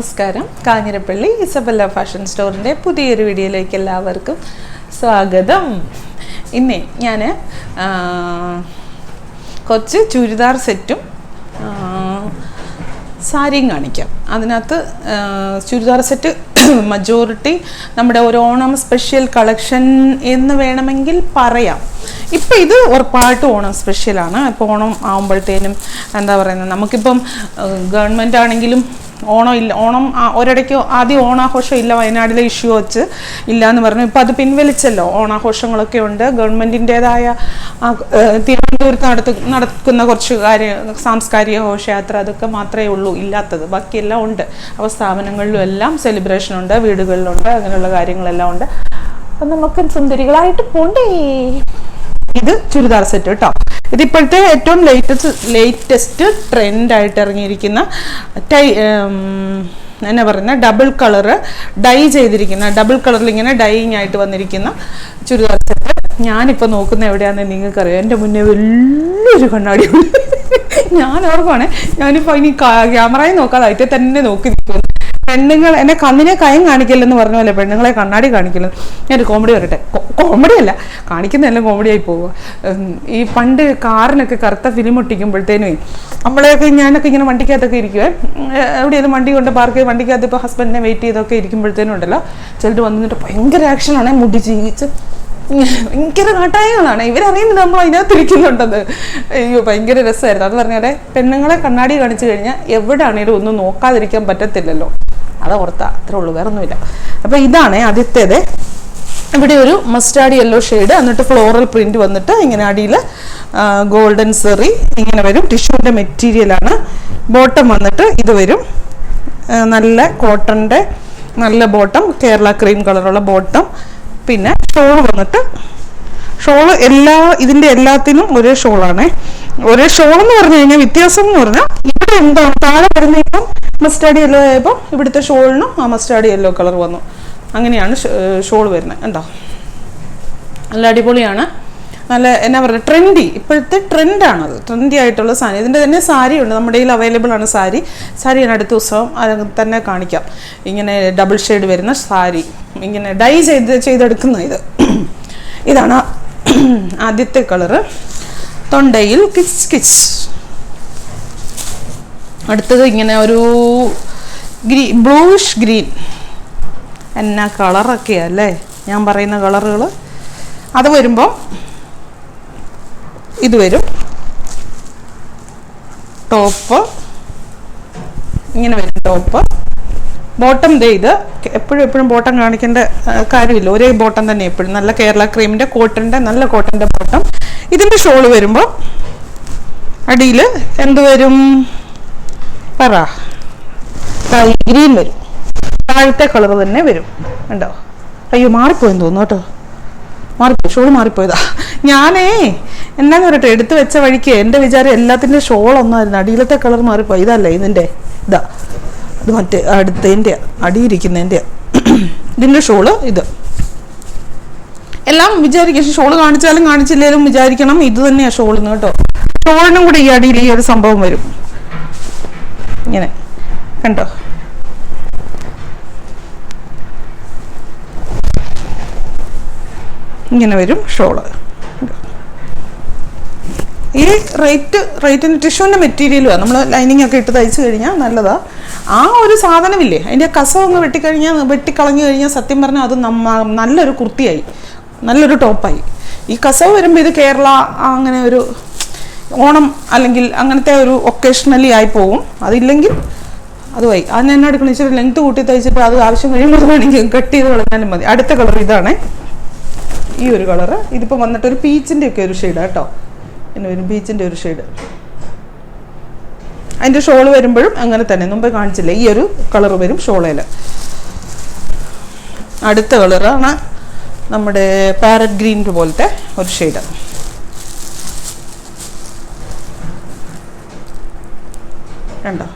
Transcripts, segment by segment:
നമസ്കാരം. Kanjirappally Isabella fashion സ്റ്റോറിൻ്റെ പുതിയൊരു വീഡിയോയിലേക്ക് എല്ലാവർക്കും സ്വാഗതം. ഇന്ന് ഞാൻ കുറച്ച് ചുരിദാർ സെറ്റും സാരിയും കാണിക്കാം. അതിനകത്ത് ചുരിദാർ സെറ്റ് മജോറിറ്റി നമ്മുടെ ഒരു ഓണം സ്പെഷ്യൽ കളക്ഷൻ എന്ന് വേണമെങ്കിൽ പറയാം. ഇപ്പം ഇത് ഉറപ്പായിട്ടും ഓണം സ്പെഷ്യലാണ്. ഇപ്പോൾ ഓണം ആകുമ്പോഴത്തേനും എന്താ പറയുന്നത്, നമുക്കിപ്പം ഗവൺമെൻറ് ആണെങ്കിലും ഓണം ഒരിടയ്ക്ക് ആദ്യം ഓണാഘോഷം ഇല്ല, വയനാട്ടിലെ ഇഷ്യൂ വെച്ച് ഇല്ല എന്ന് പറഞ്ഞു. ഇപ്പം അത് പിൻവലിച്ചല്ലോ. ഓണാഘോഷങ്ങളൊക്കെ ഉണ്ട്. ഗവൺമെൻറ്റിൻ്റെതായ തിരുവനന്തപുരത്ത് നടക്കുന്ന കുറച്ച് സാംസ്കാരിക ഘോഷയാത്ര അതൊക്കെ മാത്രമേ ഉള്ളൂ ഇല്ലാത്തത്. ബാക്കിയെല്ലാം ഉണ്ട്. അപ്പോൾ സ്ഥാപനങ്ങളിലും എല്ലാം സെലിബ്രേഷൻ ഉണ്ട്, വീടുകളിലുണ്ട്, അങ്ങനെയുള്ള കാര്യങ്ങളെല്ലാം ഉണ്ട്. അപ്പം നമുക്ക് സുന്ദരികളായിട്ട് പോണ്ടേ. ഇത് ചുരിദാർ സെറ്റ് കേട്ടോ. ഇതിപ്പോഴത്തെ ഏറ്റവും ലേറ്റസ്റ്റ് ട്രെൻഡായിട്ട് ഇറങ്ങിയിരിക്കുന്ന എന്നാ പറയുന്ന ഡബിൾ കളറ് ഡൈ ചെയ്തിരിക്കുന്ന, ഡബിൾ കളറിൽ ഇങ്ങനെ ഡൈയിങ് ആയിട്ട് വന്നിരിക്കുന്ന ചുരിദാർ സെറ്റ്. ഞാനിപ്പോൾ നോക്കുന്ന എവിടെയാണെന്ന് നിങ്ങൾക്കറിയാം. എൻ്റെ മുന്നേ വലിയൊരു കണ്ണാടി ഞാൻ ഓർക്കുവാണേ, ഞാനിപ്പോൾ ഇനി ക്യാമറയിൽ നോക്കാതെ അതിൽ തന്നെ നോക്കി നിൽക്കുന്നു. പെണ്ണുങ്ങൾ എന്നെ കണ്ണിനെ കയം കാണിക്കില്ലെന്ന് പറഞ്ഞ പോലെ പെണ്ണുങ്ങളെ കണ്ണാടി കാണിക്കില്ല. ഞാനൊരു കോമഡി വരട്ടെ. കോമഡി അല്ല, കാണിക്കുന്നതെല്ലാം കോമഡിയായി പോവുക. ഈ പണ്ട് കാറിനൊക്കെ കറുത്ത ഫിലിം ഒട്ടിക്കുമ്പോഴത്തേനും ഞാനൊക്കെ ഇങ്ങനെ വണ്ടിക്കകത്തൊക്കെ ഇരിക്കുവേ, എവിടെയെങ്കിലും വണ്ടി കൊണ്ട് പാർക്ക് ചെയ്ത് വണ്ടിക്കകത്ത് ഇപ്പോൾ ഹസ്ബൻഡിനെ വെയിറ്റ് ചെയ്തൊക്കെ ഇരിക്കുമ്പോഴത്തേനും ഉണ്ടല്ലോ, ചിലർ വന്നിട്ട് ഭയങ്കര ആക്ഷനാണ്, മുടി ചീകിച്ച് ഭയങ്കര കാട്ടായങ്ങളാണ്. ഇവരറിയുന്നത് നമ്മൾ അതിനകത്ത് ഇരിക്കുന്നുണ്ടെന്ന്. അയ്യോ ഭയങ്കര രസമായിരുന്നു. അത് പറഞ്ഞാലേ പെണ്ണുങ്ങളെ കണ്ണാടി കാണിച്ചു കഴിഞ്ഞാൽ എവിടെ ആണെങ്കിലും ഒന്നും നോക്കാതിരിക്കാൻ പറ്റത്തില്ലല്ലോ. അത് ഓർത്താ അത്രേ ഉള്ളൂ, വേറെ ഒന്നുമില്ല. അപ്പോൾ ഇതാണ് ആദ്യത്തേത്. ഇവിടെ ഒരു മസ്റ്റാർഡ് യെല്ലോ ഷെയ്ഡ്, എന്നിട്ട് ഫ്ലോറൽ പ്രിന്റ് വന്നിട്ട് ഇങ്ങനെ അടിയിൽ ഗോൾഡൻ സെറി ഇങ്ങനെ വരും. ടിഷ്യൂവിൻ്റെ മെറ്റീരിയലാണ്. ബോട്ടം വന്നിട്ട് ഇത് വരും, നല്ല കോട്ടൻ്റെ നല്ല ബോട്ടം, കേരള ക്രീം കളറുള്ള ബോട്ടം. പിന്നെ ഷോൾ വന്നിട്ട് ഇതിൻ്റെ എല്ലാത്തിനും ഒരേ ഷോളാണ്. ഒരേ ഷോൾ എന്ന് പറഞ്ഞു കഴിഞ്ഞാൽ വ്യത്യാസം എന്ന് പറഞ്ഞാൽ ഇവിടെ എന്താണ് താഴെ വരുന്ന ഇപ്പം മസ്റ്റാർഡ് യെല്ലോ ആയപ്പോൾ ഇവിടുത്തെ ഷോളിനും ആ മസ്റ്റാർഡ് യെല്ലോ കളർ വന്നു. അങ്ങനെയാണ് ഷോൾ വരുന്നത്. എന്താ നല്ല അടിപൊളിയാണ്. നല്ല എന്നാ പറയുക, ട്രെൻഡി, ഇപ്പോഴത്തെ ട്രെൻഡാണത്. ട്രെൻഡി ആയിട്ടുള്ള സാരി. ഇതിൻ്റെ തന്നെ സാരി ഉണ്ട്, നമ്മുടെ കയ്യിൽ അവൈലബിൾ ആണ് സാരി. സാരി ഞാൻ അടുത്ത ദിവസം തന്നെ കാണിക്കാം. ഇങ്ങനെ ഡബിൾ ഷെയ്ഡ് വരുന്ന സാരി, ഇങ്ങനെ ഡൈ ചെയ്തെടുക്കുന്ന ഇതാണ് ആദ്യത്തെ കളറ്. തൊണ്ടയിൽ കിച്ച് കിച്ച്. അടുത്തത് ഇങ്ങനെ ഒരു ബ്ലൂയിഷ് ഗ്രീൻ. എന്നാ കളറൊക്കെയാ അല്ലേ ഞാൻ പറയുന്ന കളറുകൾ. അത് വരുമ്പോൾ ഇത് വരും. ടോപ്പ് ഇങ്ങനെ വരും. ടോപ്പ് ബോട്ടം ഇത് എപ്പോഴും ബോട്ടം കാണിക്കേണ്ട കാര്യമില്ല, ഒരേ ബോട്ടം തന്നെ എപ്പോഴും. നല്ല കേരള ക്രീമിൻ്റെ നല്ല കോട്ടൻ്റെ ബോട്ടം. ഇതിൻ്റെ ഷോള് വരുമ്പോൾ അടിയിൽ എന്ത് വരും പറ, ഗ്രീൻ വരും. താഴത്തെ കളർ തന്നെ വരും. ഉണ്ടോ? അയ്യോ മാറിപ്പോയെന്ന് തോന്നുന്നു കേട്ടോ, മാറിപ്പോയി, ഷോൾ മാറിപ്പോയതാ. ഞാനേ എന്നാന്ന് പറയട്ടെ, എടുത്തു വെച്ച വഴിക്ക് എൻ്റെ വിചാരം എല്ലാത്തിൻ്റെ ഷോൾ ഒന്നായിരുന്നു. അടിയിലത്തെ കളർ മാറിപ്പോയി. ഇതല്ല ഇതിൻ്റെ, ഇത് മറ്റേ അടുത്തതിൻ്റെ അടിയിരിക്കുന്നതിൻ്റെ ഇതിൻ്റെ ഷോള്. ഇത് എല്ലാം വിചാരിക്കും ഷോള് കാണിച്ചാലും കാണിച്ചില്ലേലും വിചാരിക്കണം ഇത് തന്നെയാണ് ഷോളിന്ന് കേട്ടോ. ഷോളിനും കൂടി ഈ അടിയിൽ ഈ ഒരു സംഭവം വരും. ഇങ്ങനെ കണ്ടോ, ഇങ്ങനെ വരും ഷോള്. ഈ റേറ്റിന് ടിഷ്യൂവിൻ്റെ മെറ്റീരിയലുമാണ്. നമ്മൾ ലൈനിങ് ഒക്കെ ഇട്ട് തയ്ച്ചു കഴിഞ്ഞാൽ നല്ലതാ. ആ ഒരു സാധനമില്ലേ, അതിൻ്റെ കസവ് അങ്ങ് വെട്ടിക്കളഞ്ഞു കഴിഞ്ഞാൽ സത്യം പറഞ്ഞാൽ അത് നല്ലൊരു കുർത്തിയായി, നല്ലൊരു ടോപ്പായി. ഈ കസവ് വരുമ്പോൾ ഇത് കേരള അങ്ങനെ ഒരു ഓണം അല്ലെങ്കിൽ അങ്ങനത്തെ ഒരു ഒക്കേഷണലി ആയി പോകും. അതില്ലെങ്കിൽ അതുമായി അതിന് എന്നെ എടുക്കണം, ഇച്ചിരി ലെങ്ത് കൂട്ടി തയ്ച്ചിട്ട് അത് ആവശ്യം കഴിയുമ്പോൾ വേണമെങ്കിൽ കട്ട് ചെയ്ത് കളഞ്ഞാലും മതി. അടുത്ത കളർ ഇതാണ്, ഈ ഒരു കളറ്. ഇതിപ്പോൾ വന്നിട്ട് ഒരു പീച്ചിൻ്റെ ഒക്കെ ഒരു ഷെയ്ഡാണ് കേട്ടോ. പിന്നെ ഒരു ബീച്ചിൻ്റെ ഒരു ഷെയ്ഡ്. അതിൻ്റെ ഷോൾ വരുമ്പോഴും അങ്ങനെ തന്നെ മുമ്പേ കാണിച്ചില്ലേ, ഈ ഒരു കളർ വരും ഷോളയിൽ. അടുത്ത കളറാണ് നമ്മുടെ പാരറ്റ് ഗ്രീൻ പോലത്തെ ഒരു ഷെയ്ഡ്. കണ്ടോ?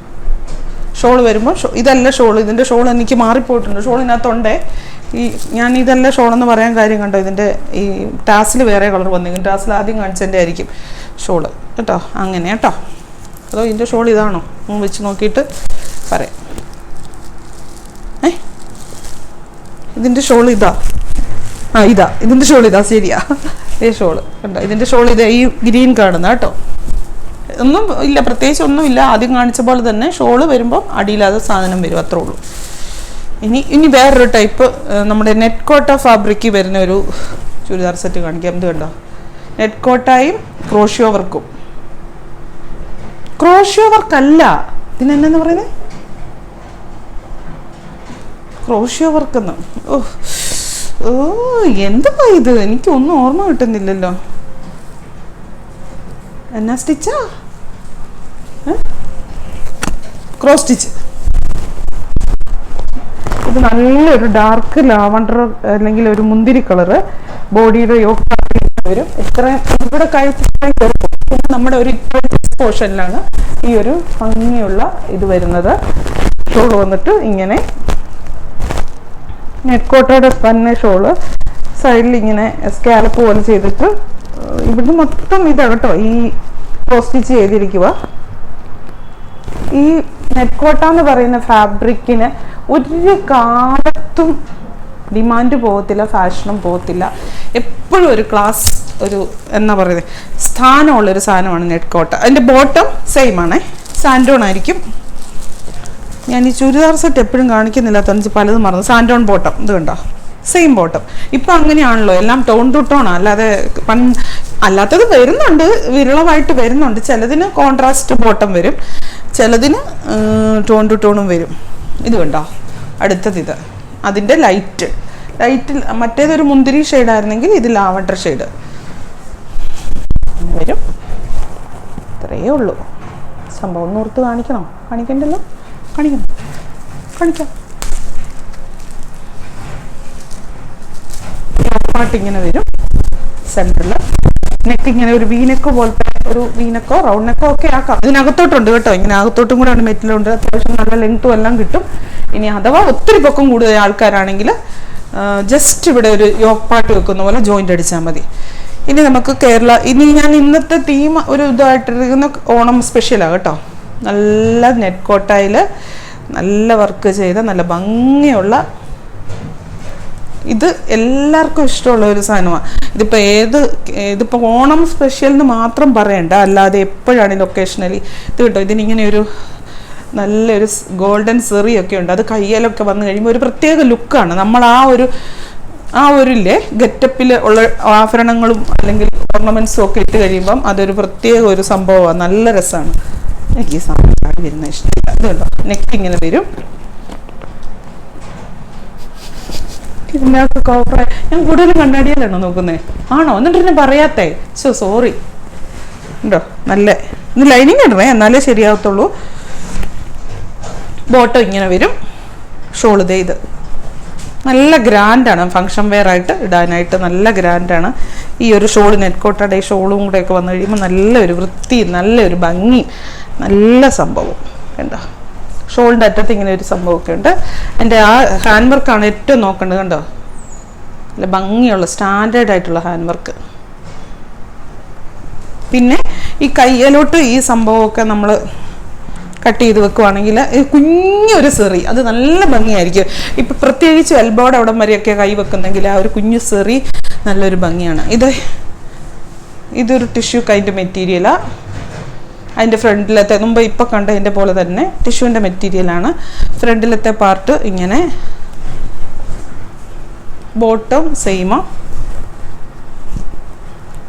ഷോൾ വരുമ്പോൾ ഇതല്ല ഷോൾ, ഇതിൻ്റെ ഷോൾ എനിക്ക് മാറിപ്പോയിട്ടുണ്ട്. ഷോളിനകത്തുണ്ടേ ഞാൻ ഇതല്ല ഷോളെന്ന് പറയാൻ കാര്യം കണ്ടോ, ഇതിൻ്റെ ഈ ടാസിൽ വേറെ കളർ വന്നിരിക്കും. ടാസിൽ ആദ്യം കാണിച്ചതിൻ്റെ ആയിരിക്കും ഷോള് കേട്ടോ. അങ്ങനെ കേട്ടോ. അതോ ഇതിൻ്റെ ഷോൾ ഇതാണോ വെച്ച് നോക്കിയിട്ട് പറയാം. ഇതിൻ്റെ ഷോൾ ഇതാ, ഇതാ ഇതിൻ്റെ ഷോൾ ഇതാ, ശരിയാ ഈ ഷോള് കണ്ടോ, ഇതിൻ്റെ ഷോൾ ഇതാ, ഈ ഗ്രീൻ കാണുന്ന കേട്ടോ. ഒന്നും ഇല്ല, പ്രത്യേകിച്ച് ഒന്നുമില്ല. ആദ്യം കാണിച്ച പോലെ തന്നെ ഷോള് വരുമ്പോൾ അടിയില്ലാതെ സാധനം വരും, അത്രേ ഉള്ളൂ. ഇനി വേറൊരു ടൈപ്പ് നമ്മുടെ നെറ്റ് കോട്ട ഫാബ്രിക്കിൽ വരുന്ന ഒരു ചുരിദാർ സെറ്റ് കാണിക്കാം. ഇത് കണ്ടോ, നെറ്റ് കോട്ടായും ക്രോഷ്യോ വർക്കും. ക്രോഷ്യോ വർക്കല്ല, ഇതിനെന്നു പറയുന്നത് ക്രോഷ്യോ വർക്കെന്ന്. ഓ എന്താ ഇത്, എനിക്കൊന്നും ഓർമ്മ കിട്ടുന്നില്ലല്ലോ. എന്നാ സ്റ്റിച്ചാ? Cross stitch. ഇത് നല്ലൊരു ഡാർക്ക് ലാവണ്ടർ അല്ലെങ്കിൽ ഒരു മുന്തിരി കളറ് ബോഡിയുടെ യോക്ക് വരും. ഇത്രയും ഇവിടെ കഴിച്ച് നമ്മുടെ ഒരു പോർഷനിലാണ് ഈ ഒരു ഭംഗിയുള്ള ഇത് വരുന്നത്. ഷോള് വന്നിട്ട് ഇങ്ങനെ നെറ്റ് കോട്ടയുടെ തന്നെ ഷോള് സൈഡിൽ ഇങ്ങനെ സ്കാലപ്പ് പോലെ ചെയ്തിട്ട് ഇവിടുന്ന് മൊത്തം ഇതാണ് കേട്ടോ ഈ ക്രോസ് സ്റ്റിച്ച് ചെയ്തിരിക്കുക. ഈ നെറ്റ് കോട്ട എന്ന് പറയുന്ന ഫാബ്രിക്കിന് ഒരു കാലത്തും ഡിമാൻഡ് പോകത്തില്ല, ഫാഷനും പോകത്തില്ല. എപ്പോഴും ഒരു ക്ലാസ്, ഒരു എന്നാ പറയുന്നത്, സ്ഥാനമുള്ളൊരു സാധനമാണ് നെറ്റ് കോട്ട. അതിൻ്റെ ബോട്ടം സെയിം ആണേ, സാൻഡോൺ ആയിരിക്കും. ഞാൻ ഈ ചുരിദാർ സെറ്റ് എപ്പോഴും കാണിക്കുന്നില്ലാത്ത പലതും മറന്നു. സാൻഡോൺ ബോട്ടം, ഇത് കണ്ടോ, സെയിം ബോട്ടം. ഇപ്പം അങ്ങനെയാണല്ലോ, എല്ലാം ടോൺ ടു ടോൺ, അല്ലാതെ അല്ലാത്തത് വരുന്നുണ്ട്, വിരളമായിട്ട് വരുന്നുണ്ട്. ചിലതിന് കോൺട്രാസ്റ്റ് ബോട്ടം വരും, ചിലതിന് ടോൺ ടു ടോണും വരും. ഇത് കണ്ടോ, അടുത്തത് ഇത് അതിൻ്റെ ലൈറ്റിൽ മറ്റേതൊരു മുന്തിരി ഷെയ്ഡായിരുന്നെങ്കിൽ ഇത് ലാവണ്ടർ ഷെയ്ഡ് വരും. ഇത്രയേ ഉള്ളൂ സംഭവം. ഓർത്ത് കാണിക്കണോ? കാണിക്കണ്ടല്ലോ, കാണിക്കാം. പാട്ടിങ്ങനെ വരും, സെൻറ്ററിൽ നെക്ക് ഇങ്ങനെ ഒരു വീനെക്കോ പോലത്തെ, ഒരു വീനെക്കോ റൗണ്ട് നെക്കോ ഒക്കെ ആക്കാം. ഇതിനകത്തോട്ടുണ്ട് കേട്ടോ, ഇങ്ങനെ അകത്തോട്ടും കൂടെ മെറ്റലുണ്ട്. അത്യാവശ്യം നല്ല ലെങ്ത്തും എല്ലാം കിട്ടും. ഇനി അഥവാ ഒത്തിരി പൊക്കം കൂടുതൽ ആൾക്കാരാണെങ്കിൽ ജസ്റ്റ് ഇവിടെ ഒരു യോക്ക് പാട്ട് വെക്കുന്ന പോലെ ജോയിൻ്റ് അടിച്ചാൽ മതി. ഇനി നമുക്ക് ഇനി ഞാൻ ഇന്നത്തെ തീം ഒരു ഇതായിട്ടിരിക്കുന്ന ഓണം സ്പെഷ്യലാണ് കേട്ടോ. നല്ല നെറ്റ് കോട്ടായിൽ നല്ല വർക്ക് ചെയ്ത നല്ല ഭംഗിയുള്ള, ഇത് എല്ലാവർക്കും ഇഷ്ടമുള്ള ഒരു സാധനമാണ്. ഇതിപ്പോൾ ഓണം സ്പെഷ്യൽ എന്ന് മാത്രം പറയണ്ട, അല്ലാതെ എപ്പോഴാണ് ലൊക്കേഷണലി ഇത് കേട്ടോ. ഇതിനിങ്ങനെ ഒരു നല്ലൊരു ഗോൾഡൻ സെറിയൊക്കെ ഉണ്ട്. അത് കയ്യിലൊക്കെ വന്നു കഴിയുമ്പോൾ ഒരു പ്രത്യേക ലുക്കാണ്. നമ്മൾ ആ ഒരു ഗെറ്റപ്പിൽ ഉള്ള ആഭരണങ്ങളും അല്ലെങ്കിൽ ഓർണമെന്റ്സും ഒക്കെ ഇട്ട് കഴിയുമ്പം അതൊരു പ്രത്യേക ഒരു സംഭവമാണ്, നല്ല രസമാണ്. എനിക്ക് ഈ സാധനം വരുന്ന ഇഷ്ടമില്ല. ഇത് കേട്ടോ, നെക്ക് ഇങ്ങനെ വരും. ഇതിനകത്ത് കോപ്പറ ഞാൻ കൂടുതലും കണ്ണാടിയിലാണോ നോക്കുന്നത്? ആണോ? എന്നിട്ട് എന്നെ പറയാത്തേ? സോറി. ഉണ്ടോ, നല്ല ഇത് ലൈനിങ് ഇടണേ, എന്നാലേ ശരിയാകത്തുള്ളൂ. ബോട്ടം ഇങ്ങനെ വരും. ഷോൾ ഇത് നല്ല ഗ്രാൻഡാണ്, ഫങ്ഷൻ വെയർ ആയിട്ട് ഇടാനായിട്ട് നല്ല ഗ്രാൻഡാണ് ഈ ഒരു ഷോൾ. നെറ്റ് കോട്ടയുടെ ഈ ഷോളും കൂടെ ഒക്കെ വന്നു കഴിയുമ്പോൾ നല്ലൊരു വൃത്തി, നല്ലൊരു ഭംഗി, നല്ല സംഭവം. കണ്ടോ, ഷോളിൻ്റെ അറ്റത്ത് ഇങ്ങനെ ഒരു സംഭവമൊക്കെ ഉണ്ട്. എൻ്റെ ആ ഹാൻഡ് വർക്കാണ് ഏറ്റവും നോക്കേണ്ടത്. കണ്ടോ, നല്ല ഭംഗിയുള്ള സ്റ്റാൻഡേർഡ് ആയിട്ടുള്ള ഹാൻഡ് വർക്ക്. പിന്നെ ഈ കയ്യിലോട്ട് ഈ സംഭവമൊക്കെ നമ്മൾ കട്ട് ചെയ്ത് വെക്കുവാണെങ്കിൽ കുഞ്ഞൊരു സെറി, അത് നല്ല ഭംഗിയായിരിക്കും. ഇപ്പം പ്രത്യേകിച്ച് എൽബോയുടെ അവിടം വരെയൊക്കെ കൈ വെക്കുന്നെങ്കിൽ ആ ഒരു കുഞ്ഞു സെറി നല്ലൊരു ഭംഗിയാണ്. ഇതൊരു ടിഷ്യൂ കൈൻഡ് മെറ്റീരിയലാണ്. അതിൻ്റെ ഫ്രണ്ടിലത്തെ മുമ്പ് ഇപ്പം കണ്ടതിൻ്റെ പോലെ തന്നെ ടിഷ്യൂവിൻ്റെ മെറ്റീരിയലാണ്. ഫ്രണ്ടിലത്തെ പാർട്ട് ഇങ്ങനെ, ബോട്ടം സെയിമാ.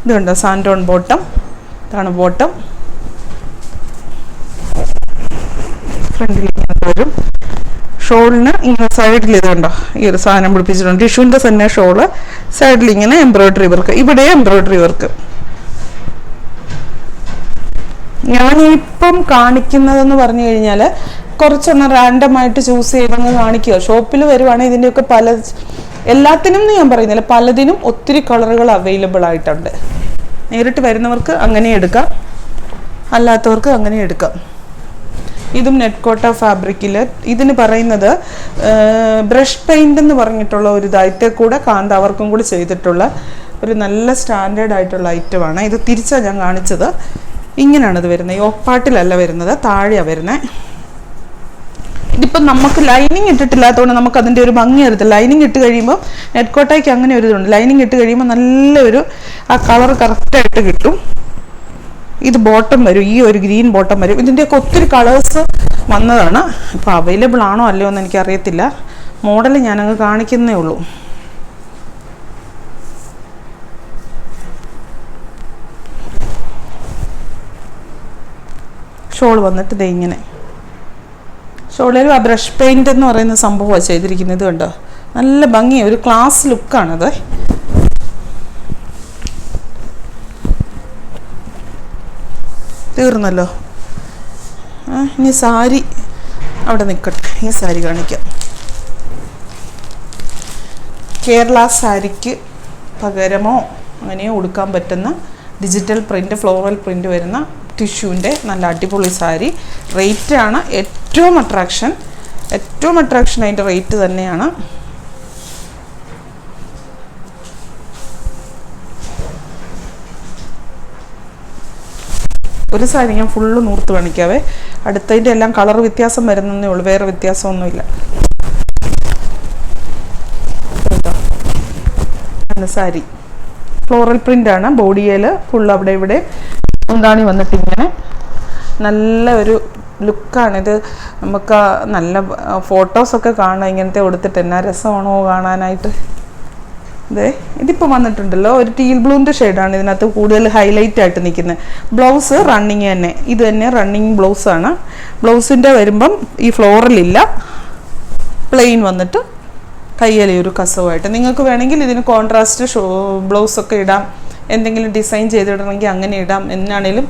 ഇത് കണ്ടോ, സാൻഡോൺ ബോട്ടം, ഇതാണ് ബോട്ടം. ഫ്രണ്ടിൽ ഇങ്ങനെ വരും. ഷോളിന് ഇങ്ങനെ സൈഡിൽ ഇതുണ്ടോ ഈ ഒരു സാധനം പിടിപ്പിച്ചിട്ടുണ്ട്. ടിഷ്യൂവിൻ്റെ തന്നെ ഷോള്, സൈഡിൽ ഇങ്ങനെ എംബ്രോയിഡറി വർക്ക്, ഇവിടെ എംബ്രോയിഡറി വർക്ക്. ഞാനിപ്പം കാണിക്കുന്നതെന്ന് പറഞ്ഞു കഴിഞ്ഞാൽ കുറച്ചൊന്ന് റാൻഡമായിട്ട് ചൂസ് ചെയ്തങ്ങ് കാണിക്കുക. ഷോപ്പിൽ വരുവാണെങ്കിൽ ഇതിൻ്റെയൊക്കെ എല്ലാത്തിനും ഞാൻ പറയുന്നില്ല, പലതിനും ഒത്തിരി കളറുകൾ അവൈലബിൾ ആയിട്ടുണ്ട്. നേരിട്ട് വരുന്നവർക്ക് അങ്ങനെ എടുക്കാം, അല്ലാത്തവർക്ക് അങ്ങനെ എടുക്കാം. ഇതും നെറ്റ് കോട്ട ഫാബ്രിക്കിൽ. ഇതിന് പറയുന്നത് ബ്രഷ് പെയിൻ്റ് എന്ന് പറഞ്ഞിട്ടുള്ള ഒരു ഇതായിട്ട് കൂടെ കാന്താവർക്കും കൂടി ചെയ്തിട്ടുള്ള ഒരു നല്ല സ്റ്റാൻഡേർഡ് ആയിട്ടുള്ള ഐറ്റമാണ്. ഇത് തിരിച്ചാണ് ഞാൻ കാണിച്ചത്. ഇങ്ങനെയാണ് ഇത് വരുന്നത്, യോക്ക് പാട്ടിലല്ല വരുന്നത്, താഴെയാണ് വരുന്നത്. ഇതിപ്പം നമുക്ക് ലൈനിങ് ഇട്ടിട്ടില്ലാത്തതുകൊണ്ട് നമുക്ക് അതിൻ്റെ ഒരു ഭംഗി അറിയത്തില്ല. ലൈനിങ് ഇട്ട് കഴിയുമ്പോൾ നെറ്റ് കോട്ടയ്ക്ക് അങ്ങനെ ഒരു ഇതുണ്ട്, ലൈനിങ് ഇട്ട് കഴിയുമ്പോൾ നല്ലൊരു ആ കളർ കറക്റ്റായിട്ട് കിട്ടും. ഇത് ബോട്ടം വരും, ഈ ഒരു ഗ്രീൻ ബോട്ടം വരും. ഇതിൻ്റെയൊക്കെ ഒത്തിരി കളേഴ്സ് വന്നതാണ്. ഇപ്പോൾ അവൈലബിൾ ആണോ അല്ലയോ എന്ന് എനിക്കറിയത്തില്ല. മോഡൽ ഞാനങ്ങ് കാണിക്കുന്നേ ഉള്ളൂ. ഷോൾ വന്നിട്ട് ദേ ഇങ്ങനെ, ഷോളിൽ ആ ബ്രഷ് പെയിൻ്റ് എന്ന് പറയുന്ന സംഭവമാണ് ചെയ്തിരിക്കുന്നത്. കണ്ടോ, നല്ല ഭംഗിയാണ്, ഒരു ക്ലാസ് ലുക്കാണത്. തീർന്നല്ലോ. ഇനി സാരി അവിടെ നിൽക്കട്ടെ, ഈ സാരി കാണിക്കാം. കേരള സാരിക്ക് പകരമോ അങ്ങനെയോ ഉടുക്കാൻ പറ്റുന്ന ഡിജിറ്റൽ പ്രിൻ്റ്, ഫ്ലോറൽ പ്രിൻ്റ് വരുന്ന ടിഷ്യൂവിൻ്റെ നല്ല അടിപൊളി സാരി. റേറ്റാണ് ഏറ്റവും അട്രാക്ഷൻ അതിൻ്റെ റേറ്റ് തന്നെയാണ്. ഒരു സാരി ഞാൻ ഫുള്ള് നൂർത്ത് കാണിക്കാവേ. അടുത്തതിൻ്റെ എല്ലാം കളർ വ്യത്യാസം വരുന്നതേ ഉള്ളൂ, വേറെ വ്യത്യാസമൊന്നുമില്ല. സാരി ഫ്ലോറൽ പ്രിൻ്റാണ്, ബോഡിയിൽ ഫുൾ അവിടെ ഇവിടെ മുന്താണി വന്നിട്ട് ഇങ്ങനെ നല്ല ഒരു ലുക്കാണിത്. നമുക്ക് നല്ല ഫോട്ടോസൊക്കെ കാണാം ഇങ്ങനത്തെ കൊടുത്തിട്ട്, എന്നാ രസമാണോ കാണാനായിട്ട്. ഇതേ ഇതിപ്പോൾ വന്നിട്ടുണ്ടല്ലോ, ഒരു ടീൽ ബ്ലൂവിൻ്റെ ഷെയ്ഡാണ് ഇതിനകത്ത് കൂടുതൽ ഹൈലൈറ്റ് ആയിട്ട് നിൽക്കുന്നത്. ബ്ലൗസ് റണ്ണിങ് തന്നെ, ഇത് തന്നെ റണ്ണിങ് ബ്ലൗസാണ്. ബ്ലൗസിൻ്റെ വരുമ്പം ഈ ഫ്ലോറലില്ല, പ്ലെയിൻ വന്നിട്ട് കയ്യിലെ ഒരു കസവായിട്ട്. നിങ്ങൾക്ക് വേണമെങ്കിൽ ഇതിന് കോൺട്രാസ്റ്റ് ബ്ലൗസൊക്കെ ഇടാം, എന്തെങ്കിലും ഡിസൈൻ ചെയ്തിടണമെങ്കിൽ അങ്ങനെ ഇടാം, എന്നാണേലും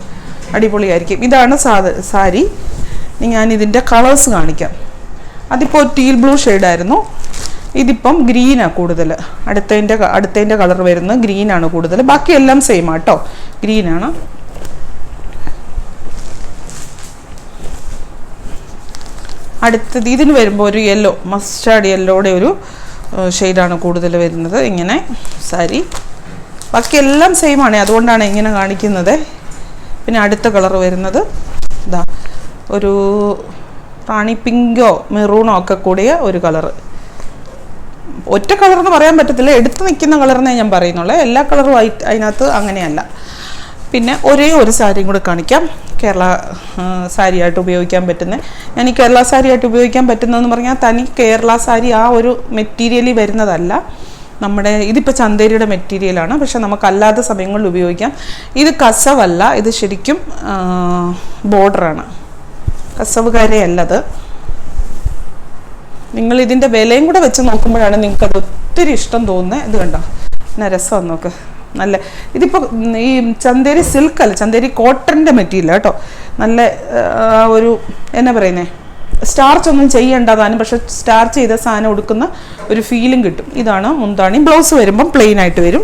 അടിപൊളിയായിരിക്കും. ഇതാണ് സാരി. ഞാൻ ഇതിൻ്റെ കളേഴ്സ് കാണിക്കാം. അതിപ്പോൾ ടീൽ ബ്ലൂ ഷെയ്ഡായിരുന്നു, ഇതിപ്പം ഗ്രീനാണ് കൂടുതൽ. അടുത്തതിൻ്റെ കളർ വരുന്നത് ഗ്രീനാണ് കൂടുതൽ, ബാക്കിയെല്ലാം സെയിം ആട്ടോ, ഗ്രീനാണ്. അടുത്തത് ഇതിന് വരുമ്പോൾ ഒരു യെല്ലോ, മസ്റ്റാർഡ് യെല്ലോയുടെ ഒരു ഷെയ്ഡാണ് കൂടുതൽ വരുന്നത്. ഇങ്ങനെ സാരി ബാക്കിയെല്ലാം സെയിം ആണ്, അതുകൊണ്ടാണ് ഇങ്ങനെ കാണിക്കുന്നത്. പിന്നെ അടുത്ത കളർ വരുന്നത് ഇതാ, ഒരു റാണി പിങ്കോ മെറൂണോ ഒക്കെ കൂടിയ ഒരു കളറ്. ഒറ്റ കളറെന്ന് പറയാൻ പറ്റത്തില്ല, എടുത്ത് നിൽക്കുന്ന കളറെന്നേ ഞാൻ പറയുന്നുള്ളൂ, എല്ലാ കളറും അതിനകത്ത് അങ്ങനെയല്ല. പിന്നെ ഒരേ ഒരു സാരിയും കൂടെ കാണിക്കാം, കേരള സാരിയായിട്ട് ഉപയോഗിക്കാൻ പറ്റുന്നത്. ഞാൻ ഈ കേരള സാരിയായിട്ട് ഉപയോഗിക്കാൻ പറ്റുന്നതെന്ന് പറഞ്ഞാൽ തനി കേരള സാരി ആ ഒരു മെറ്റീരിയലിൽ വരുന്നതല്ല, നമ്മുടെ ഇതിപ്പോൾ ചന്തേരിയുടെ മെറ്റീരിയലാണ്, പക്ഷെ നമുക്കല്ലാത്ത സമയങ്ങളിൽ ഉപയോഗിക്കാം. ഇത് കസവല്ല, ഇത് ശരിക്കും ബോർഡറാണ്, കസവ് കരയല്ലത്. നിങ്ങൾ ഇതിൻ്റെ വിലയും കൂടെ വെച്ച് നോക്കുമ്പോഴാണ് നിങ്ങൾക്കത് ഒത്തിരി ഇഷ്ടം തോന്നുന്നത്. ഇത് കണ്ടോ, എന്നാ രസമാണ് നോക്ക്, നല്ല. ഇതിപ്പോൾ ഈ ചന്തേരി സിൽക്ക് അല്ല, ചന്തേരി കോട്ടൻ്റെ മെറ്റീരിയൽ കേട്ടോ. നല്ല ഒരു എന്നാ പറയുന്നത്, സ്റ്റാർച്ച് ഒന്നും ചെയ്യേണ്ടതാനും, പക്ഷെ സ്റ്റാർച്ച് ചെയ്ത സാധനം കൊടുക്കുന്ന ഒരു ഫീലും കിട്ടും. ഇതാണ് മുന്താണി. ബ്ലൗസ് വരുമ്പം പ്ലെയിൻ ആയിട്ട് വരും.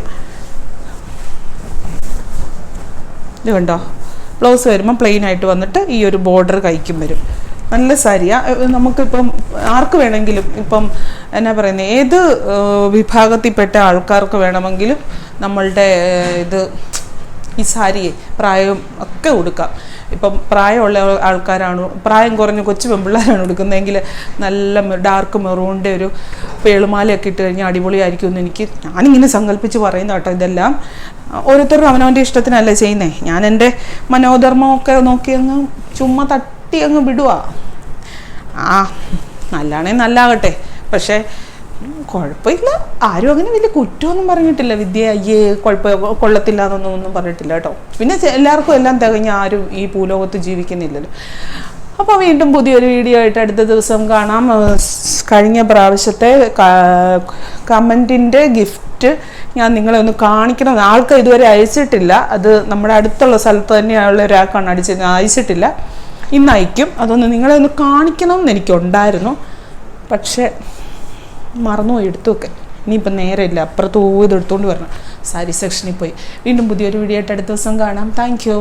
ഇത് കണ്ടോ, ബ്ലൗസ് വരുമ്പം പ്ലെയിൻ ആയിട്ട് വന്നിട്ട് ഈ ഒരു ബോർഡർ കൈക്കും വരും. നല്ല സാരിയാണ്. നമുക്കിപ്പം ആർക്ക് വേണമെങ്കിലും, ഇപ്പം എന്നാ പറയുന്നത്, ഏത് വിഭാഗത്തിൽപ്പെട്ട ആൾക്കാർക്ക് വേണമെങ്കിലും നമ്മളുടെ ഈ സാരിയെ പ്രായം ഒക്കെ ഉടുക്കാം. ഇപ്പം പ്രായമുള്ള ആൾക്കാരാണ്, പ്രായം കുറഞ്ഞ കൊച്ചു പെൺപിള്ളേരാണ് എടുക്കുന്നതെങ്കിൽ നല്ല ഡാർക്ക് മെറൂണിൻ്റെ ഒരു പേളുമാലയൊക്കെ ഇട്ട് കഴിഞ്ഞാൽ അടിപൊളിയായിരിക്കുമെന്ന് ഞാനിങ്ങനെ സങ്കല്പിച്ച് പറയുന്ന കേട്ടോ. ഇതെല്ലാം ഓരോരുത്തരും അവനവൻ്റെ ഇഷ്ടത്തിനല്ലേ ചെയ്യുന്നത്. ഞാൻ എൻ്റെ മനോധർമ്മമൊക്കെ നോക്കി അങ്ങ് ചുമ്മാ തട്ടി അങ്ങ് വിടുക. നല്ലതാണെങ്കിൽ നല്ലാകട്ടെ, പക്ഷേ കുഴപ്പമില്ല, ആരും അങ്ങനെ വലിയ കുറ്റമൊന്നും പറഞ്ഞിട്ടില്ല. വിദ്യ അയ്യേ കൊള്ളത്തില്ല എന്നൊന്നും പറഞ്ഞിട്ടില്ല കേട്ടോ. പിന്നെ എല്ലാവർക്കും എല്ലാം തികഞ്ഞ ആരും ഈ ഭൂലോകത്ത് ജീവിക്കുന്നില്ലല്ലോ. അപ്പോൾ വീണ്ടും പുതിയൊരു വീഡിയോ ആയിട്ട് അടുത്ത ദിവസം കാണാം. കഴിഞ്ഞ പ്രാവശ്യത്തെ കമൻറ്റിൻ്റെ ഗിഫ്റ്റ് ഞാൻ നിങ്ങളെ ഒന്ന് കാണിക്കണം. ആൾക്ക് ഇതുവരെ അയച്ചിട്ടില്ല, അത് നമ്മുടെ അടുത്തുള്ള സ്ഥലത്ത് തന്നെയുള്ള ഒരാൾക്കാണ് അയച്ചിട്ടില്ല. ഇന്ന് അയക്കും. അതൊന്ന് നിങ്ങളെ ഒന്ന് കാണിക്കണം എന്ന് എനിക്കുണ്ടായിരുന്നു, പക്ഷേ മറന്നുപോയി എടുത്തൊക്കെ. ഇനിയിപ്പം നേരമില്ല, അപ്പുറത്ത് പോയി ഇത് എടുത്തുകൊണ്ട് വരണം. സാരി സെക്ഷനിൽ പോയി. വീണ്ടും പുതിയൊരു വീഡിയോ ആയിട്ട് അടുത്ത ദിവസം കാണാം. Thank you.